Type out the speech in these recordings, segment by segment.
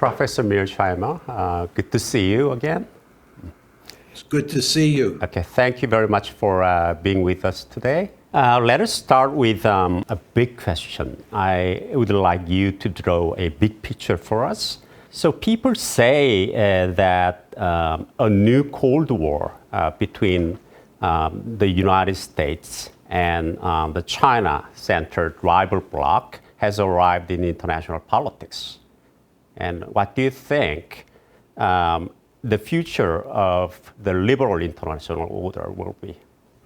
Professor Miorsheimer, good to see you again. It's good to see you. Okay, thank you very much for being with us today. Let us start with a big question. I would like you to draw a big picture for us. So people say that a new Cold War between the United States and the China-centered rival bloc has arrived in international politics. And what do you think the future of the liberal international order will be?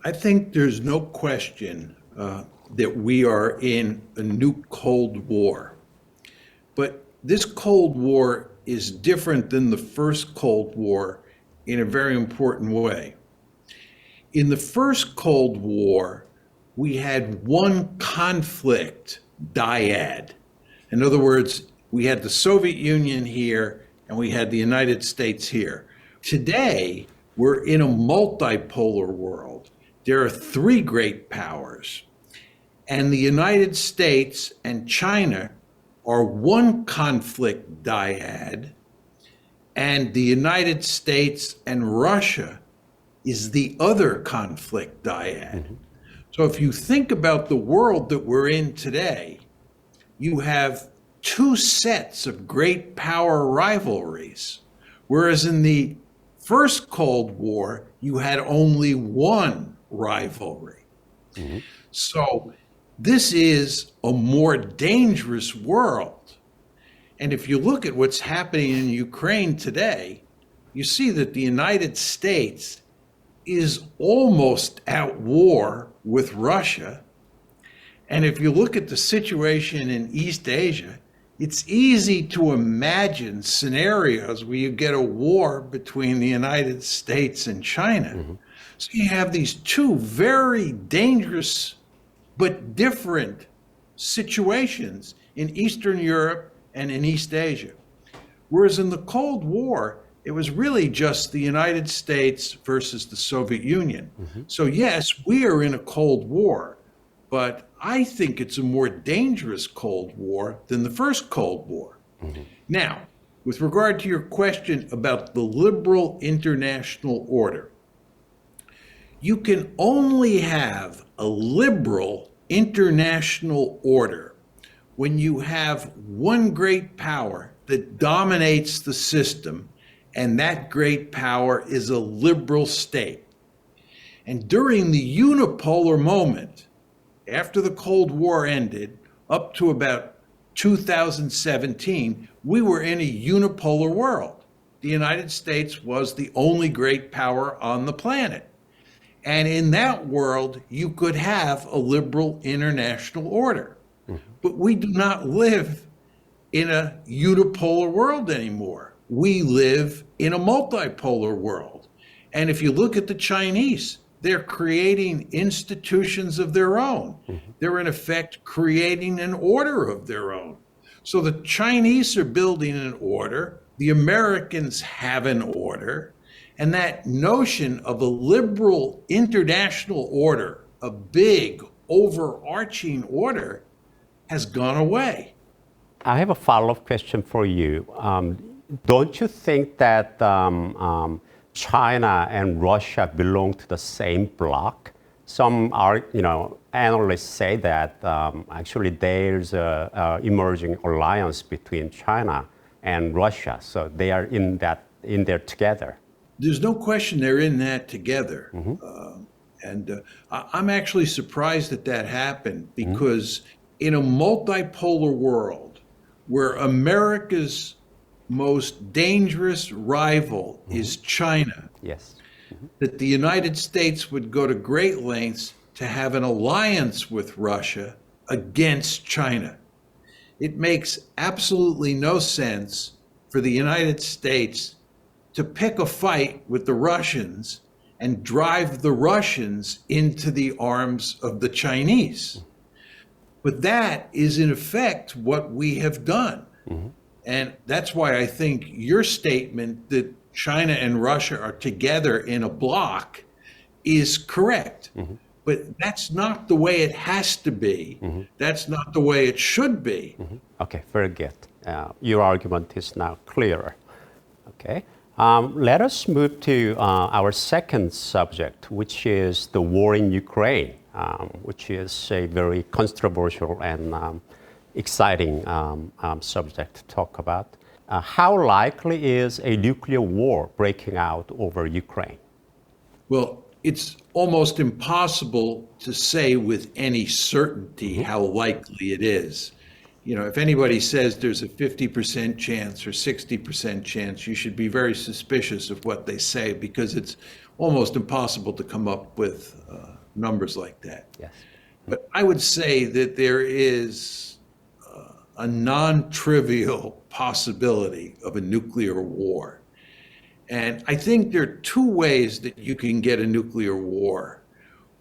I think there's no question that we are in a new Cold War. But this Cold War is different than the first Cold War in a very important way. In the first Cold War, we had one conflict dyad. In other words, we had the Soviet Union here and we had the United States here. Today, we're in a multipolar world. There are three great powers, and the United States and China are one conflict dyad, and the United States and Russia is the other conflict dyad. Mm-hmm. So if you think about the world that we're in today, you have two sets of great power rivalries, whereas in the first Cold War, you had only one rivalry. Mm-hmm. So this is a more dangerous world. And if you look at what's happening in Ukraine today, you see that the United States is almost at war with Russia. And if you look at the situation in East Asia, it's easy to imagine scenarios where you get a war between the United States and China. Mm-hmm. So you have these two very dangerous but different situations in Eastern Europe and in East Asia. Whereas in the Cold War, it was really just the United States versus the Soviet Union. Mm-hmm. So yes, we are in a Cold War, but I think it's a more dangerous Cold War than the first Cold War. Mm-hmm. Now, with regard to your question about the liberal international order, you can only have a liberal international order when you have one great power that dominates the system, and that great power is a liberal state. And during the unipolar moment, after the Cold War ended, up to about 2017, we were in a unipolar world. The United States was the only great power on the planet. And in that world, you could have a liberal international order. Mm-hmm. But we do not live in a unipolar world anymore. We live in a multipolar world. And if you look at the Chinese, they're creating institutions of their own. Mm-hmm. They're in effect creating an order of their own. So the Chinese are building an order, the Americans have an order, and that notion of a liberal international order, a big overarching order, has gone away. I have a follow-up question for you. Don't you think that China and Russia belong to the same bloc? Some analysts say that actually there's a emerging alliance between China and Russia, so they are in there together. There's no question they're in that together. Mm-hmm. I'm actually surprised that happened because in a multipolar world where America's most dangerous rival is China, yes, that the United States would go to great lengths to have an alliance with Russia against China. It makes absolutely no sense for the United States to pick a fight with the Russians and drive the Russians into the arms of the Chinese. But that is in effect what we have done. Mm-hmm. And that's why I think your statement that China and Russia are together in a bloc is correct. Mm-hmm. But that's not the way it has to be. Mm-hmm. That's not the way it should be. Mm-hmm. Okay, very good. Your argument is now clearer. Okay. Let us move to our second subject, which is the war in Ukraine, which is a very controversial and exciting subject to talk about. How likely is a nuclear war breaking out over Ukraine? Well, it's almost impossible to say with any certainty how likely it is. You know, if anybody says there's a 50% chance or 60% chance, you should be very suspicious of what they say, because it's almost impossible to come up with numbers like that. Yes. But I would say that there is a non-trivial possibility of a nuclear war. And I think there are two ways that you can get a nuclear war.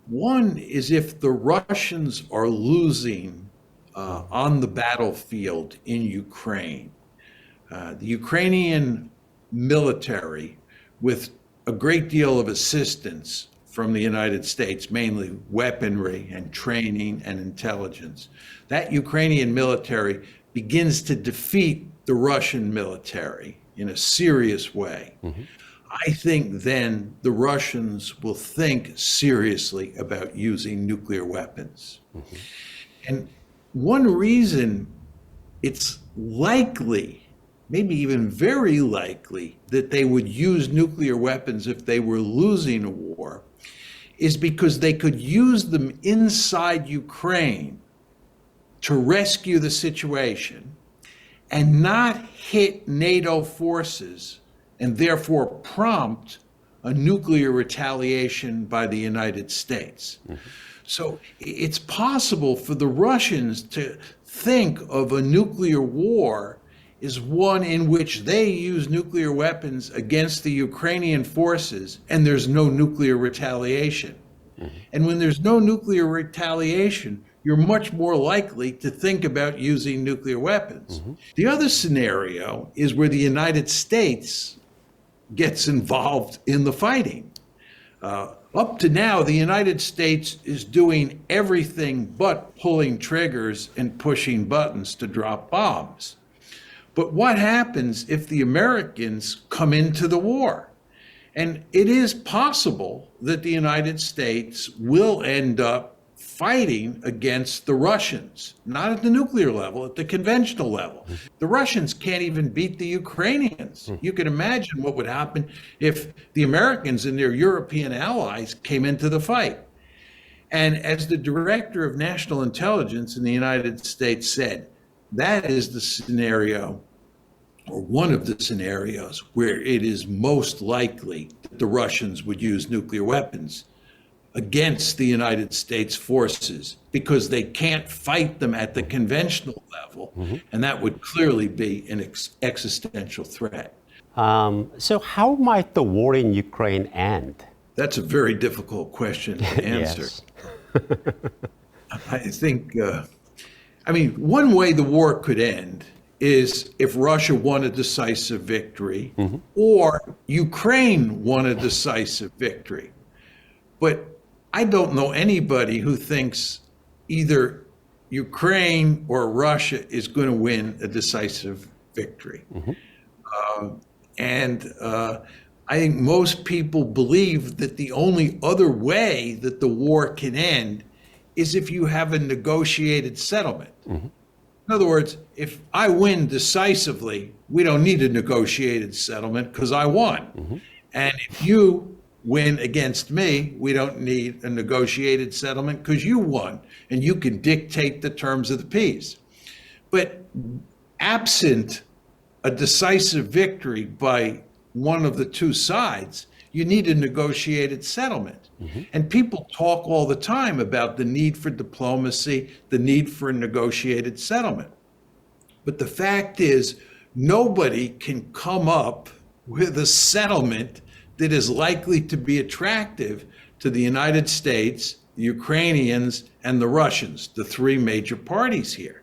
One is if the Russians are losing on the battlefield in Ukraine. The Ukrainian military, with a great deal of assistance from the United States, mainly weaponry and training and intelligence, that Ukrainian military begins to defeat the Russian military in a serious way. I think then the Russians will think seriously about using nuclear weapons. And one reason it's likely, maybe even very likely, that they would use nuclear weapons if they were losing a war is because they could use them inside Ukraine to rescue the situation and not hit NATO forces and therefore prompt a nuclear retaliation by the United States. So it's possible for the Russians to think of a nuclear war as one in which they use nuclear weapons against the Ukrainian forces and there's no nuclear retaliation. And when there's no nuclear retaliation, you're much more likely to think about using nuclear weapons. The other scenario is where the United States gets involved in the fighting. Up to now, the United States is doing everything but pulling triggers and pushing buttons to drop bombs. But what happens if the Americans come into the war? And it is possible that the United States will end up fighting against the Russians, not at the nuclear level, at the conventional level. The Russians can't even beat the Ukrainians. You can imagine what would happen if the Americans and their European allies came into the fight. And as the director of national intelligence in the United States said, that is the scenario, or one of the scenarios, where it is most likely that the Russians would use nuclear weapons against the United States forces, because they can't fight them at the conventional level, and that would clearly be an existential threat. So how might the war in Ukraine end? That's a very difficult question to answer. Yes. I think, one way the war could end is if Russia won a decisive victory or Ukraine won a decisive victory. But I don't know anybody who thinks either Ukraine or Russia is going to win a decisive victory. I think most people believe that the only other way that the war can end is if you have a negotiated settlement. In other words, if I win decisively, we don't need a negotiated settlement because I won. And if you win against me, we don't need a negotiated settlement because you won, and you can dictate the terms of the peace. But absent a decisive victory by one of the two sides, you need a negotiated settlement. And people talk all the time about the need for diplomacy, the need for a negotiated settlement. But the fact is, nobody can come up with a settlement that is likely to be attractive to the United States, the Ukrainians, and the Russians, the three major parties here.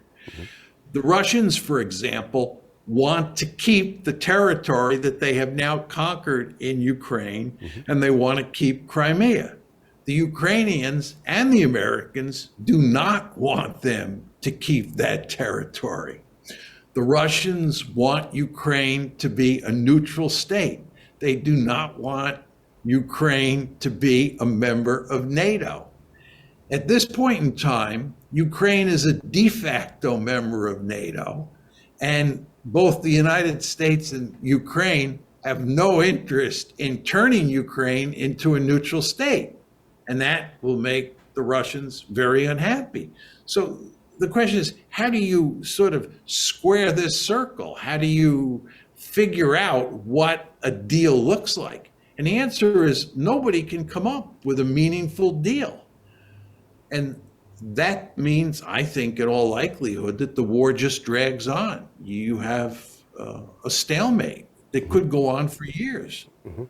The Russians, for example, want to keep the territory that they have now conquered in Ukraine, and they want to keep Crimea. The Ukrainians and the Americans do not want them to keep that territory. The Russians want Ukraine to be a neutral state. They do not want Ukraine to be a member of NATO. At this point in time, Ukraine is a de facto member of NATO, and both the United States and Ukraine have no interest in turning Ukraine into a neutral state. And that will make the Russians very unhappy. So the question is, how do you sort of square this circle? How do you figure out what a deal looks like? And the answer is nobody can come up with a meaningful deal. And that means, I think, in all likelihood, that the war just drags on. You have a stalemate that could go on for years. Mm-hmm.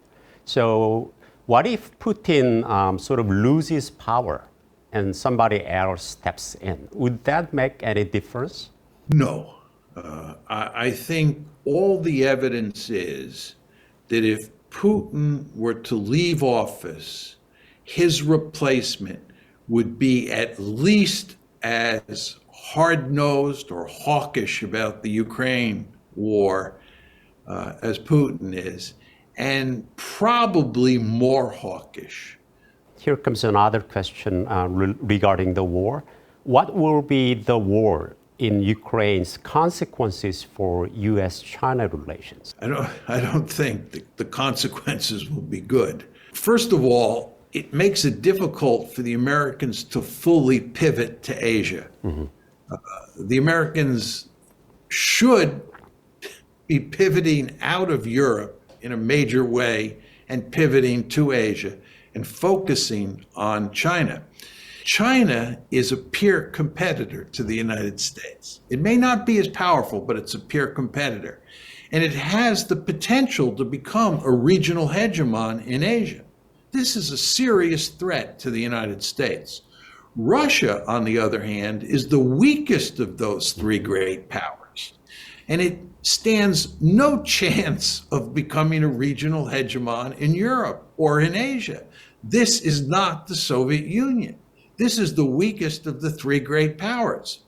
So what if Putin sort of loses power and somebody else steps in? Would that make any difference? No. I think all the evidence is that if Putin were to leave office, his replacement would be at least as hard-nosed or hawkish about the Ukraine war as Putin is, and probably more hawkish. Here comes another question regarding the war. What will be the war in Ukraine's consequences for U.S.-China relations? I don't think the consequences will be good. First of all, it makes it difficult for the Americans to fully pivot to Asia. Mm-hmm. The Americans should be pivoting out of Europe in a major way and pivoting to Asia and focusing on China. China is a peer competitor to the United States. It may not be as powerful, but it's a peer competitor. And it has the potential to become a regional hegemon in Asia. This is a serious threat to the United States. Russia, on the other hand, is the weakest of those three great powers. And it stands no chance of becoming a regional hegemon in Europe or in Asia. This is not the Soviet Union. This is the weakest of the three great powers.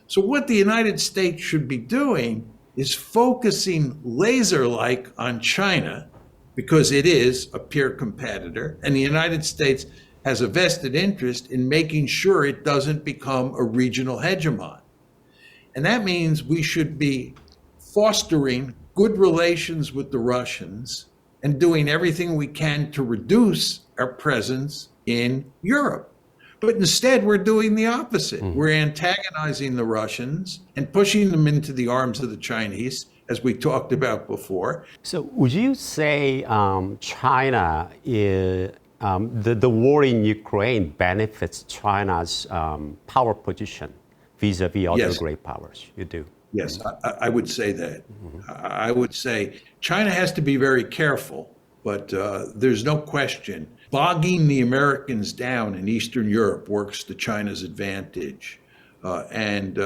So what the United States should be doing is focusing laser-like on China, because it is a peer competitor, and the United States has a vested interest in making sure it doesn't become a regional hegemon. And that means we should be fostering good relations with the Russians and doing everything we can to reduce our presence in Europe. But instead, we're doing the opposite. Mm-hmm. We're antagonizing the Russians and pushing them into the arms of the Chinese, as we talked about before. So would you say China, the war in Ukraine benefits China's power position vis-a-vis other great powers? You do? Yes, I would say that. Mm-hmm. I would say China has to be very careful, but there's no question. Bogging the Americans down in Eastern Europe works to China's advantage, and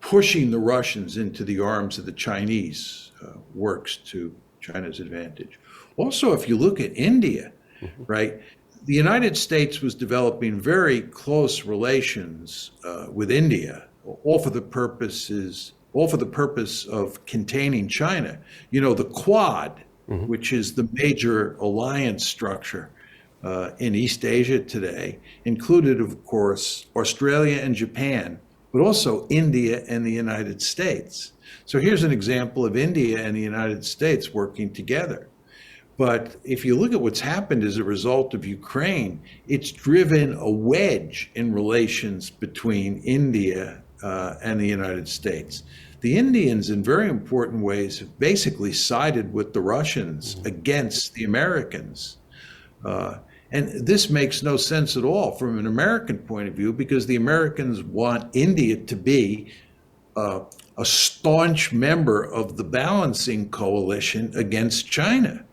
pushing the Russians into the arms of the Chinese works to China's advantage. Also, if you look at India, mm-hmm. right, the United States was developing very close relations with India, all for the purpose of containing China. You know, the Quad, mm-hmm. which is the major alliance structure in East Asia today, included, of course, Australia and Japan, but also India and the United States. So here's an example of India and the United States working together. But if you look at what's happened as a result of Ukraine, it's driven a wedge in relations between India and the United States. The Indians, in very important ways, have basically sided with the Russians against the Americans. And this makes no sense at all from an American point of view, because the Americans want India to be a staunch member of the balancing coalition against China.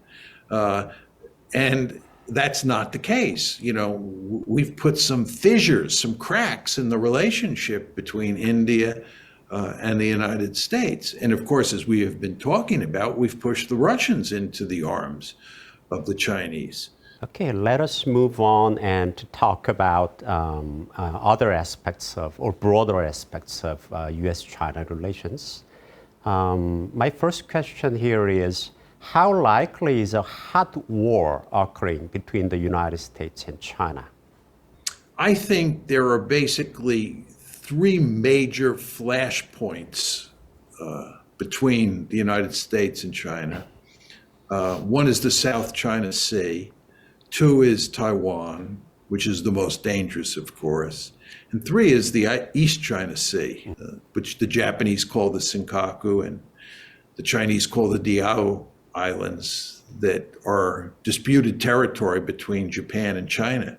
And that's not the case. You know, we've put some fissures, some cracks in the relationship between India and the United States. And of course, as we have been talking about, we've pushed the Russians into the arms of the Chinese. Okay, let us move on and to talk about other aspects of, or broader aspects of U.S.-China relations. My first question here is, how likely is a hot war occurring between the United States and China? I think there are basically three major flashpoints between the United States and China. One is the South China Sea. Two is Taiwan, which is the most dangerous, of course. And three is the East China Sea, which the Japanese call the Senkaku and the Chinese call the Diao Islands, that are disputed territory between Japan and China.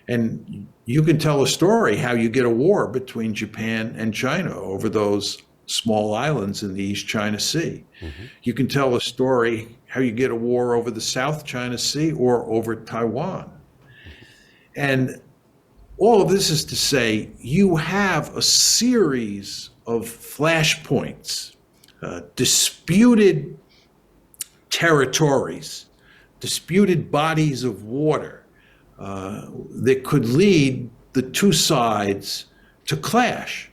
And you can tell a story how you get a war between Japan and China over those small islands in the East China Sea. You can tell a story how you get a war over the South China Sea or over Taiwan. And all of this is to say, you have a series of flashpoints, disputed territories, disputed bodies of water that could lead the two sides to clash.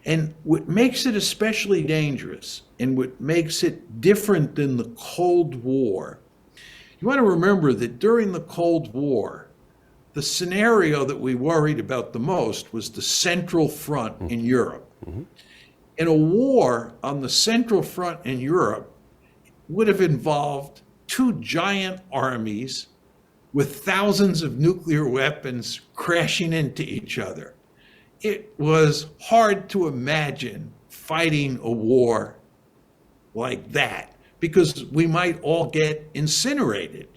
And what makes it especially dangerous and what makes it different than the Cold War, you want to remember that during the Cold War, the scenario that we worried about the most was the Central Front in Europe. And a war on the Central Front in Europe would have involved two giant armies with thousands of nuclear weapons crashing into each other. It was hard to imagine fighting a war like that because we might all get incinerated.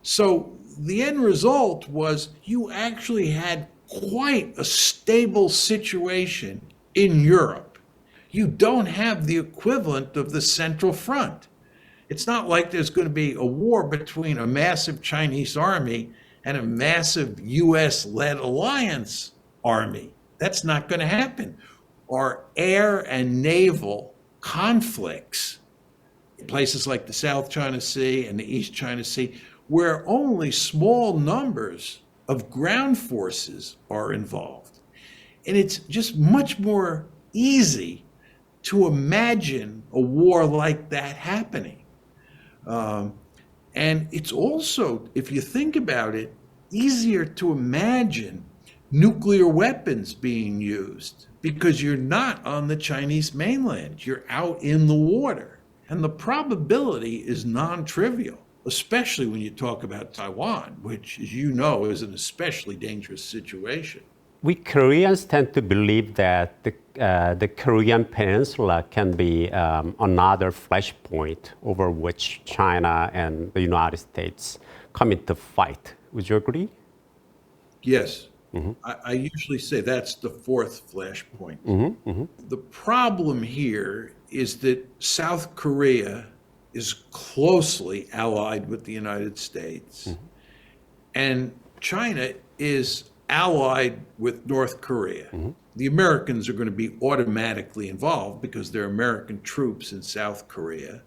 So the end result was you actually had quite a stable situation in Europe. You don't have the equivalent of the Central Front. It's not like there's going to be a war between a massive Chinese army and a massive US-led alliance army. That's not going to happen. Our air and naval conflicts in places like the South China Sea and the East China Sea, where only small numbers of ground forces are involved. And it's just much more easy to imagine a war like that happening. And it's also, if you think about it, easier to imagine nuclear weapons being used because you're not on the Chinese mainland, you're out in the water. And the probability is non-trivial, especially when you talk about Taiwan, which, as you know, is an especially dangerous situation. We Koreans tend to believe that the Korean Peninsula can be another flashpoint over which China and the United States come into fight. Would you agree? Yes. I usually say that's the fourth flashpoint. The problem here is that South Korea is closely allied with the United States, and China is allied with North Korea. The Americans are going to be automatically involved because there are American troops in South Korea,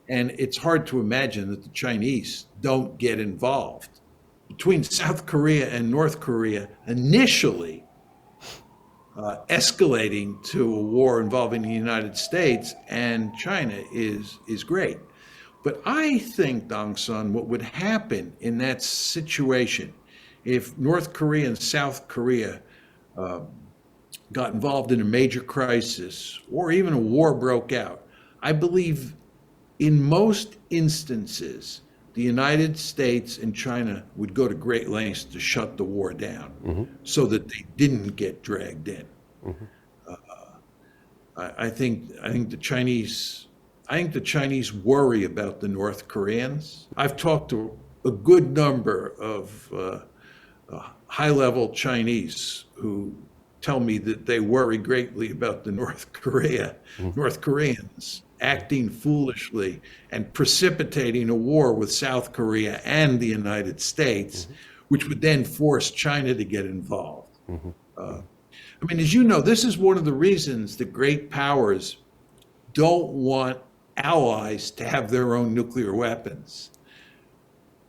and it's hard to imagine that the Chinese don't get involved. Between South Korea and North Korea, initially escalating to a war involving the United States and China is great. But I think, Dong-sun, what would happen in that situation if North Korea and South Korea got involved in a major crisis or even a war broke out, I believe in most instances, the United States and China would go to great lengths to shut the war down so that they didn't get dragged in. I think the Chinese worry about the North Koreans. I've talked to a good number of high-level Chinese who tell me that they worry greatly about the North Koreans acting foolishly and precipitating a war with South Korea and the United States, which would then force China to get involved. I mean, as you know, this is one of the reasons that great powers don't want allies to have their own nuclear weapons.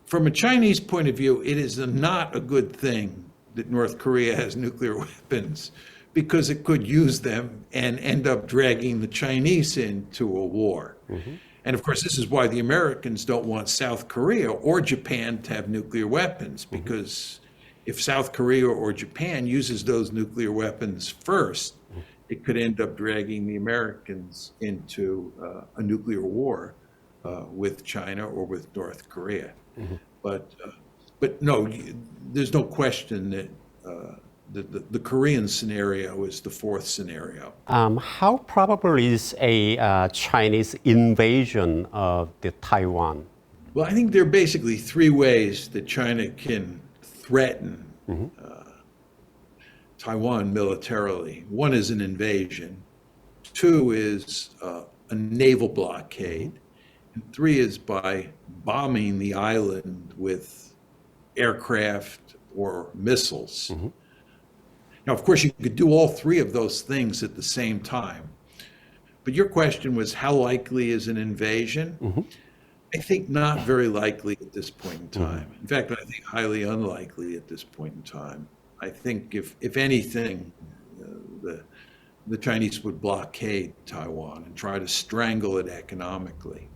From a Chinese point of view, it is not a good thing that North Korea has nuclear weapons because it could use them and end up dragging the Chinese into a war. And of course, this is why the Americans don't want South Korea or Japan to have nuclear weapons, because if South Korea or Japan uses those nuclear weapons first, it could end up dragging the Americans into a nuclear war with China or with North Korea. But no, there's no question that the Korean scenario is the fourth scenario. How probable is a Chinese invasion of the Taiwan? Well, I think there are basically three ways that China can threaten Taiwan militarily. One is an invasion. Two is a naval blockade. And three is by bombing the island with aircraft or missiles. Now, of course, you could do all three of those things at the same time. But your question was, how likely is an invasion? I think not very likely at this point in time. In fact, I think highly unlikely at this point in time. I think if anything, the Chinese would blockade Taiwan and try to strangle it economically.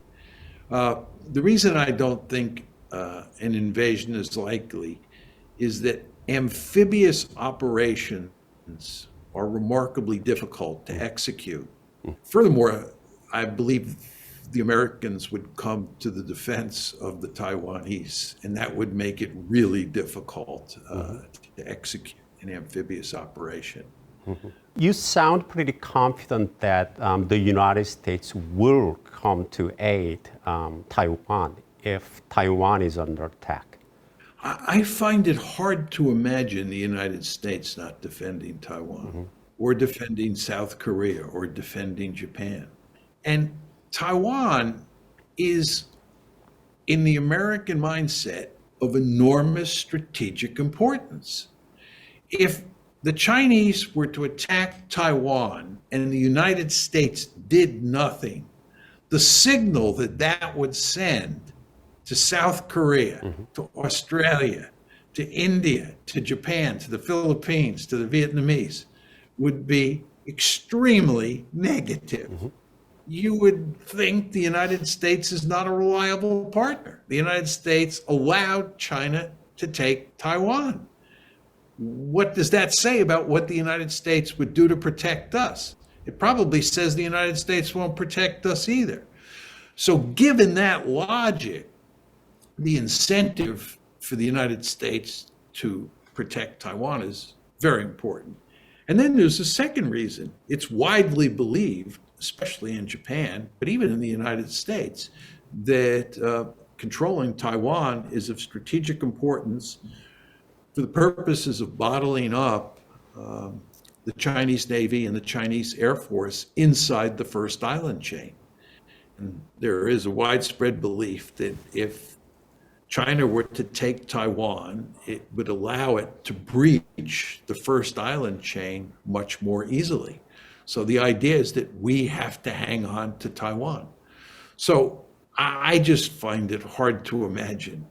The reason I don't think an invasion is likely is that amphibious operations are remarkably difficult to execute. Furthermore, I believe the Americans would come to the defense of the Taiwanese, and that would make it really difficult to execute an amphibious operation. You sound pretty confident that the United States will come to aid Taiwan if Taiwan is under attack. I find it hard to imagine the United States not defending Taiwan or defending South Korea or defending Japan. And Taiwan is, in the American mindset, of enormous strategic importance. If the Chinese were to attack Taiwan and the United States did nothing, the signal that that would send to South Korea, to Australia, to India, to Japan, to the Philippines, to the Vietnamese, would be extremely negative. You would think the United States is not a reliable partner. The United States allowed China to take Taiwan. What does that say about what the United States would do to protect us? It probably says the United States won't protect us either. So given that logic, the incentive for the United States to protect Taiwan is very important. And then there's a second reason. It's widely believed, especially in Japan, but even in the United States, that controlling Taiwan is of strategic importance for the purposes of bottling up the Chinese Navy and the Chinese Air Force inside the first island chain. And there is a widespread belief that if China were to take Taiwan, it would allow it to breach the first island chain much more easily. So the idea is that we have to hang on to Taiwan. So I just find it hard to imagine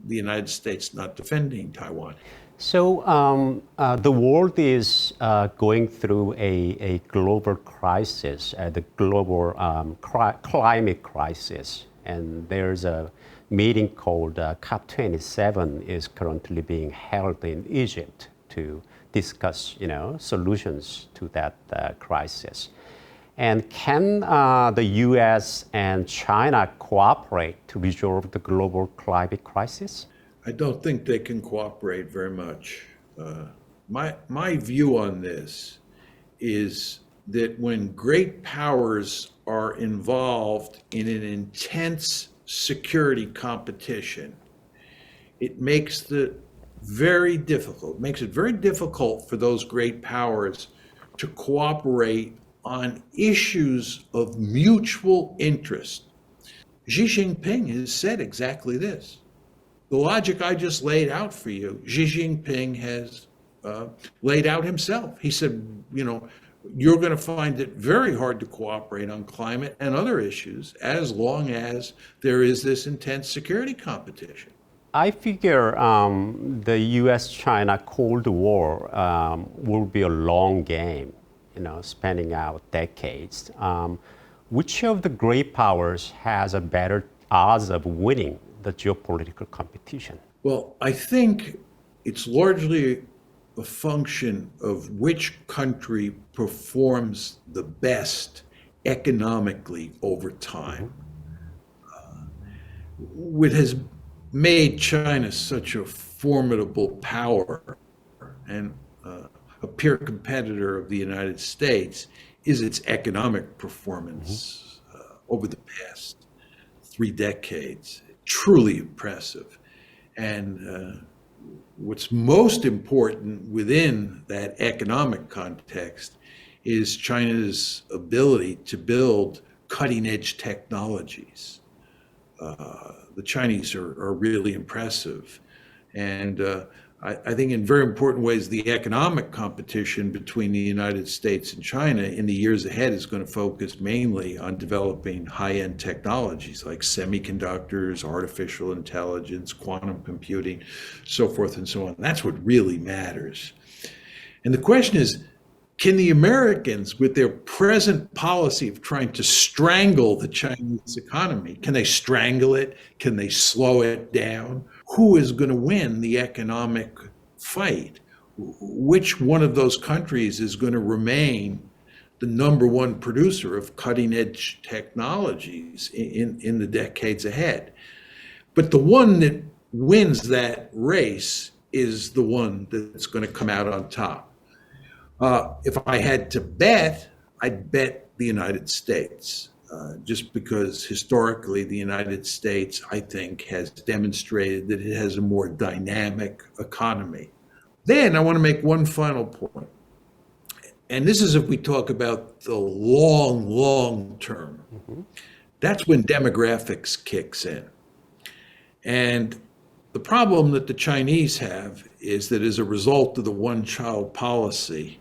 the United States not defending Taiwan. So the world is going through a global crisis, the global climate crisis, and there's a meeting called COP27 is currently being held in Egypt to discuss, solutions to that crisis. And can the U.S. and China cooperate to resolve the global climate crisis? I don't think they can cooperate very much. My view on this is that when great powers are involved in an intense security competition, it makes it very difficult for those great powers to cooperate on issues of mutual interest. Xi Jinping has said exactly this. The logic I just laid out for you, Xi Jinping has laid out himself. He said, you're going to find it very hard to cooperate on climate and other issues as long as there is this intense security competition. I figure the U.S.-China Cold War will be a long game, spanning out decades. Which of the great powers has a better odds of winning the geopolitical competition? Well, I think it's largely a function of which country performs the best economically over time. What has made China such a formidable power and a peer competitor of the United States is its economic performance over the past 3 decades. Truly impressive. And what's most important within that economic context is China's ability to build cutting-edge technologies. The Chinese are really impressive. And I think in very important ways, the economic competition between the United States and China in the years ahead is going to focus mainly on developing high-end technologies like semiconductors, artificial intelligence, quantum computing, so forth and so on. That's what really matters. And the question is, can the Americans, with their present policy of trying to strangle the Chinese economy, can they strangle it? Can they slow it down? Who is going to win the economic fight? Which one of those countries is going to remain the number one producer of cutting-edge technologies in the decades ahead? But the one that wins that race is the one that's going to come out on top. If I had to bet, I'd bet the United States, just because historically the United States, I think, has demonstrated that it has a more dynamic economy. Then I want to make one final point. And this is if we talk about the long term. That's when demographics kicks in. And the problem that the Chinese have is that as a result of the one-child policy,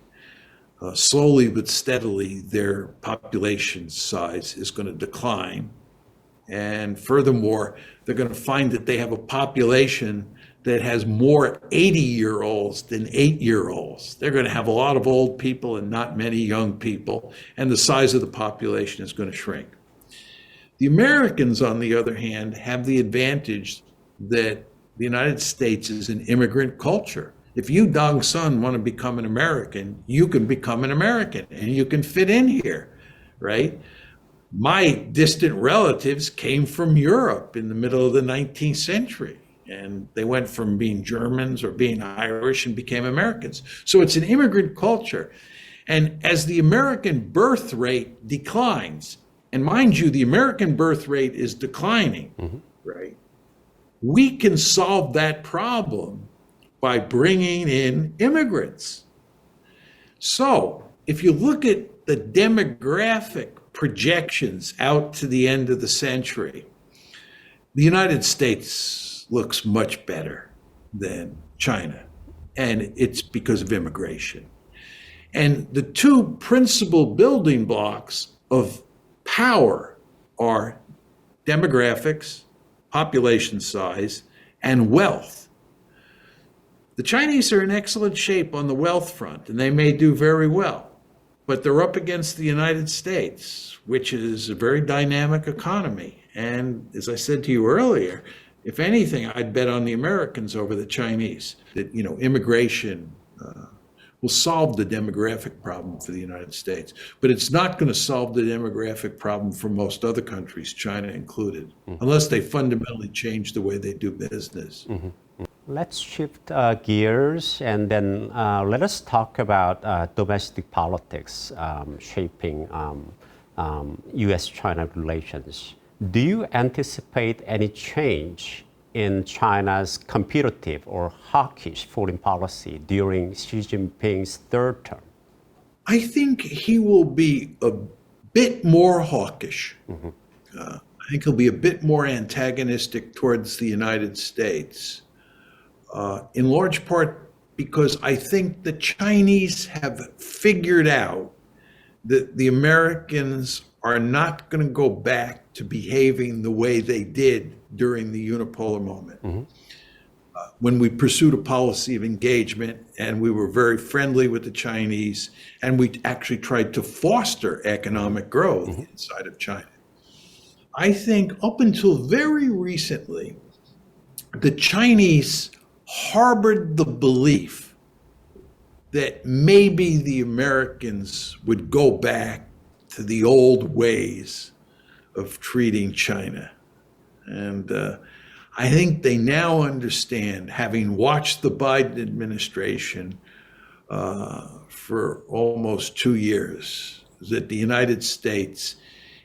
slowly but steadily, their population size is going to decline. And furthermore, they're going to find that they have a population that has more 80-year-olds than 8-year-olds. They're going to have a lot of old people and not many young people, and the size of the population is going to shrink. The Americans, on the other hand, have the advantage that the United States is an immigrant culture. If you, Dong Sun, want to become an American, you can become an American and you can fit in here, right? My distant relatives came from Europe in the middle of the 19th century, and they went from being Germans or being Irish and became Americans. So it's an immigrant culture. And as the American birth rate declines, and mind you, the American birth rate is declining, right? We can solve that problem by bringing in immigrants. So if you look at the demographic projections out to the end of the century, the United States looks much better than China, and it's because of immigration. And the two principal building blocks of power are demographics, population size, and wealth. The Chinese are in excellent shape on the wealth front, and they may do very well, but they're up against the United States, which is a very dynamic economy. And as I said to you earlier, if anything, I'd bet on the Americans over the Chinese, that, immigration will solve the demographic problem for the United States. But it's not going to solve the demographic problem for most other countries, China included, unless they fundamentally change the way they do business. Let's shift gears and then let us talk about domestic politics shaping U.S.-China relations. Do you anticipate any change in China's competitive or hawkish foreign policy during Xi Jinping's third term? I think he will be a bit more hawkish. I think he'll be a bit more antagonistic towards the United States. In large part because I think the Chinese have figured out that the Americans are not going to go back to behaving the way they did during the unipolar moment. when we pursued a policy of engagement and we were very friendly with the Chinese, and we actually tried to foster economic growth inside of China. I think up until very recently, the Chinese harbored the belief that maybe the Americans would go back to the old ways of treating China. And I think they now understand, having watched the Biden administration for almost 2 years, that the United States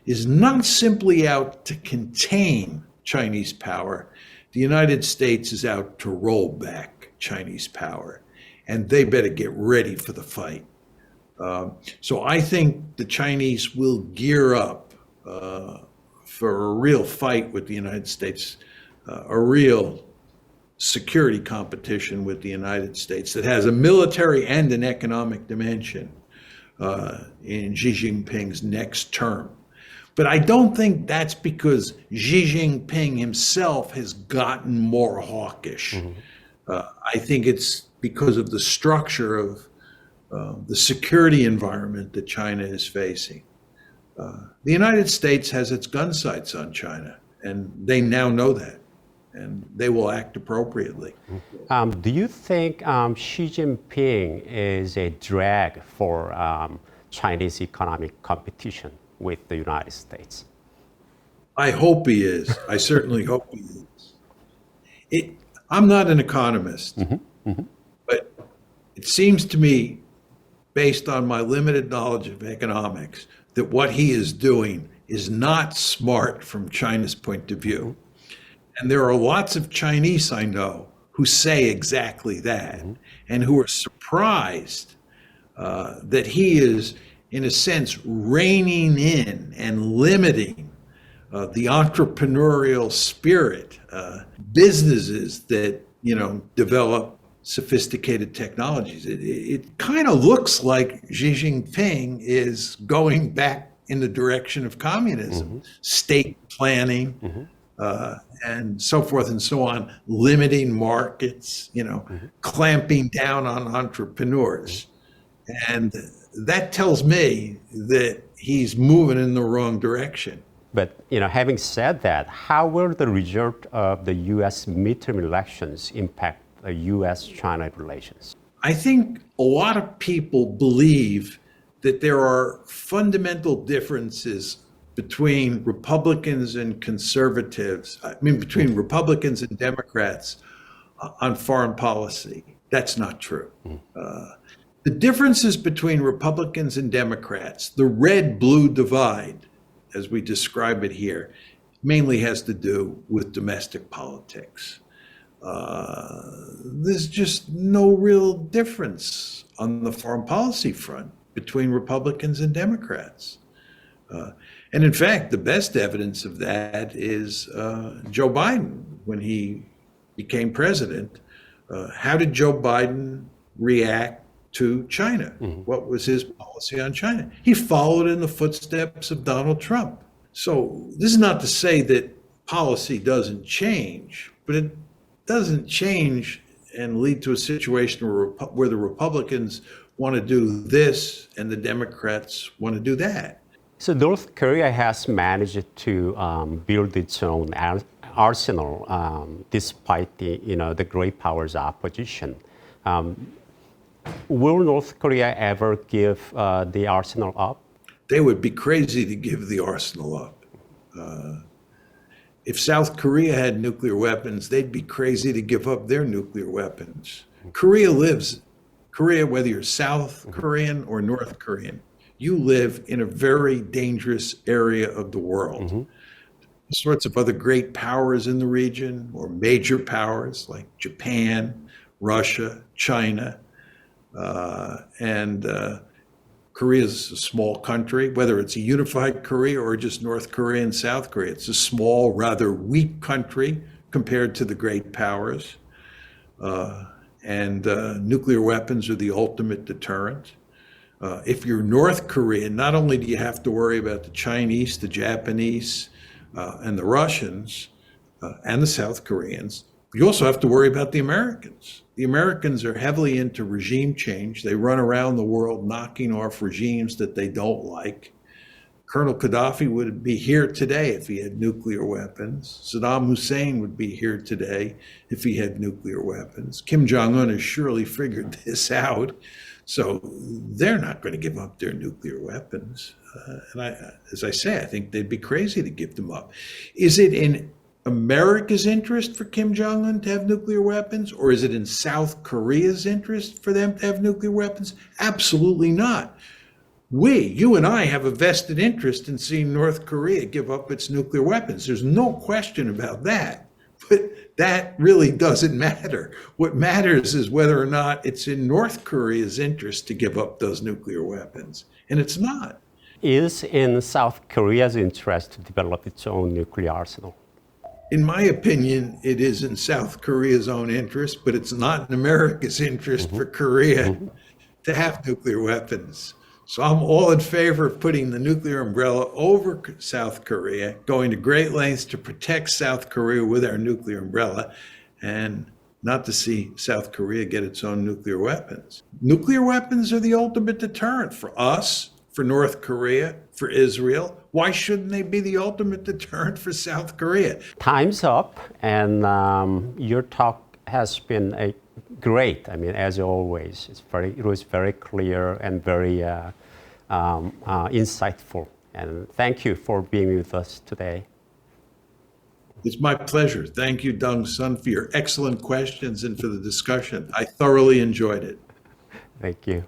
is not simply out to contain Chinese power. The United States is out to roll back Chinese power, and they better get ready for the fight. So I think the Chinese will gear up for a real fight with the United States, a real security competition with the United States that has a military and an economic dimension in Xi Jinping's next term. But I don't think that's because Xi Jinping himself has gotten more hawkish. I think it's because of the structure of the security environment that China is facing. The United States has its gun sights on China, and they now know that, and they will act appropriately. Do you think Xi Jinping is a drag for Chinese economic competition with the United States? I hope he is. I certainly hope he is. I'm not an economist, but it seems to me, based on my limited knowledge of economics, that what he is doing is not smart from China's point of view. And there are lots of Chinese I know who say exactly that, and who are surprised that he is, in a sense, reining in and limiting the entrepreneurial spirit, businesses that, develop sophisticated technologies. It kind of looks like Xi Jinping is going back in the direction of communism, state planning, and so forth and so on, limiting markets, clamping down on entrepreneurs. And that tells me that he's moving in the wrong direction. But having said that, how will the result of the U.S. midterm elections impact the U.S.-China relations? I think a lot of people believe that there are fundamental differences between Republicans and conservatives, between Republicans and Democrats on foreign policy. That's not true. The differences between Republicans and Democrats, the red-blue divide, as we describe it here, mainly has to do with domestic politics. There's just no real difference on the foreign policy front between Republicans and Democrats. And in fact, the best evidence of that is Joe Biden. When he became president, how did Joe Biden react to China? What was his policy on China? He followed in the footsteps of Donald Trump. So this is not to say that policy doesn't change, but it doesn't change and lead to a situation where the Republicans want to do this and the Democrats want to do that. So North Korea has managed to build its own arsenal despite the great powers' opposition. Will North Korea ever give the arsenal up? They would be crazy to give the arsenal up. If South Korea had nuclear weapons, they'd be crazy to give up their nuclear weapons. Korea, whether you're South Korean or North Korean, you live in a very dangerous area of the world. Sorts of other great powers in the region, or major powers like Japan, Russia, China, and Korea is a small country, whether it's a unified Korea or just North Korea and South Korea. It's a small, rather weak country compared to the great powers. And nuclear weapons are the ultimate deterrent. If you're North Korean, not only do you have to worry about the Chinese, the Japanese, and the Russians, and the South Koreans, You also have to worry about the Americans. The Americans are heavily into regime change. They run around the world knocking off regimes that they don't like. Colonel Gaddafi would be here today if he had nuclear weapons. Saddam Hussein would be here today if he had nuclear weapons. Kim Jong-un has surely figured this out. So they're not going to give up their nuclear weapons. As I say, I think they'd be crazy to give them up. Is it in America's interest for Kim Jong-un to have nuclear weapons, or is it in South Korea's interest for them to have nuclear weapons? Absolutely not. You and I have a vested interest in seeing North Korea give up its nuclear weapons. There's no question about that. But that really doesn't matter. What matters is whether or not it's in North Korea's interest to give up those nuclear weapons. And it's not. Is in South Korea's interest to develop its own nuclear arsenal? In my opinion, it is in South Korea's own interest, but it's not in America's interest for Korea to have nuclear weapons. So I'm all in favor of putting the nuclear umbrella over South Korea, going to great lengths to protect South Korea with our nuclear umbrella, and not to see South Korea get its own nuclear weapons. Nuclear weapons are the ultimate deterrent for us, for North Korea, for Israel. Why shouldn't they be the ultimate deterrent for South Korea? Time's up, and your talk has been great. I mean, as always, it was very clear and very insightful. And thank you for being with us today. It's my pleasure. Thank you, Dong Sun, for your excellent questions and for the discussion. I thoroughly enjoyed it. Thank you.